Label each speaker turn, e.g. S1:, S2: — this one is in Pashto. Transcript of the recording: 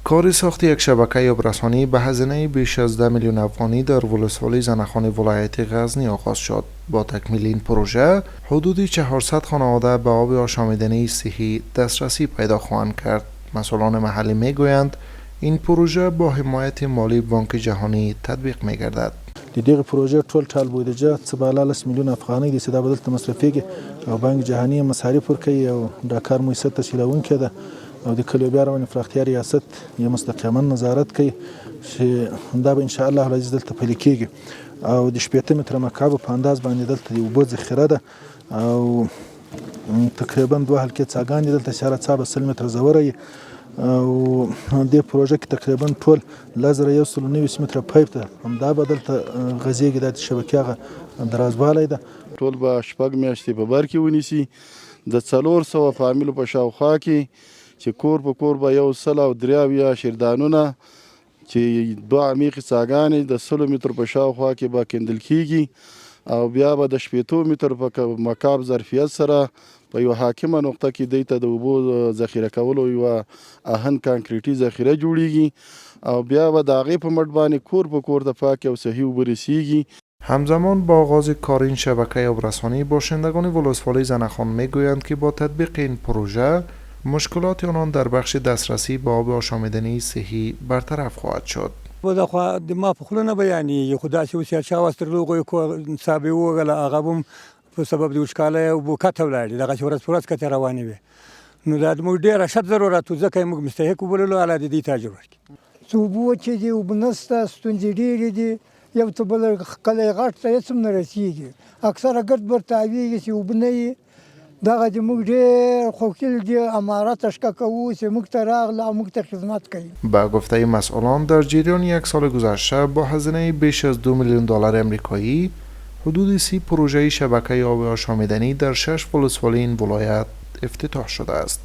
S1: کار ساخت یک شبکه آبرسانی به هزینه بیش از 10 میلیون افغانی در ولسوالی زنخان ولایت غزنی آغاز شد. با تکمیل این پروژه حدود 400 خانواده به آب آشامیدنی صحی دسترسی پیدا خواهند کرد. مسئولان محلی میگویند این پروژه با حمایت مالی بانک جهانی تطبیق میگردد.
S2: د دغه پروژې ټول ټال بودجه څه بالا 10 میلیون افغانۍ د سیده بدل ته مصرفېږي او بانک جهاني مصارف ورکوي او دا کار مؤسسه تشکیلونکې ده او د کلیو بیا روانې پراختیا ریاست یې مستقیما نظارت کوي چې دا به ان شاء الله العزیز دلته پلي کېږي او د 80 متره مکعب په انداز باندې دلته د اوبو ذخیره ده او تقریبا 2 حلقې څاګانې دلته سره څا به 100 متره ژوره او د پروژه کې تقریبا ټول 1190 متره پایپ ته همدا بدل ته غزيږي د شبکې هغه درازوالی ده.
S3: ټول به شپږ میاشتې په بر کې ونیسي د 400 فامیلو په شاوخوا کې چې کور په کور به 103 شیردانونه چې 2 عمیقې څاګانې د 100 متر په شاوخوا کې به کیندل کیږي او بیا به د 80 متر په مکعب ظرفیت سره په یو حاکمه نقطه کې دیته د اوبو ذخیره کولو یو اهن کانکریټي ذخیره جوړیږي او بیا به د هغې په مټ باندې کور په کور د پاک او صحیح اوبه رسیږي.
S1: همزمان با آغاز کار این شبکه آبرسانی باشندگان ولسوالی زنخان میگویند که با تطبیق این پروژه مشکلات آنان در بخش دسترسی به آب آشامیدنی صحی برطرف خواهد شد.
S4: خو د ما په خوله نه بیانېږي خو داسې اوس یاد شوی تر هغوی صاحب یې ووږله هغه به هم په سبب د وچکالۍ اوبو کته ولاړې دغسې ورځ په ورځ کته روانې وې نو دا موږ ډېر اشد ضرورت و ځکه یې موږ مستحق وبللو الله دې دې ته اجر ورکړي.
S5: څه اوبه چې دي اوبه نشته ستونزې ډېرې دي یو څه بل کلی غټ ته هېڅ هم نه رسېږي اکثره ګرد بر تاویږي چې اوبه نه وي دغه د موږ ډېر خوکیل دي امارت اشکه کوو چې موږ ته راغله او موږ ته خدمت کوي.
S1: به گفته مسئولان در جریان یک سال گذشته با هزینه بیش از 2 میلیون دلار امریکایی حدود 30 پروژه شبکه آب آشامیدنی در 6 ولسوالی این ولایت افتتاح شده است.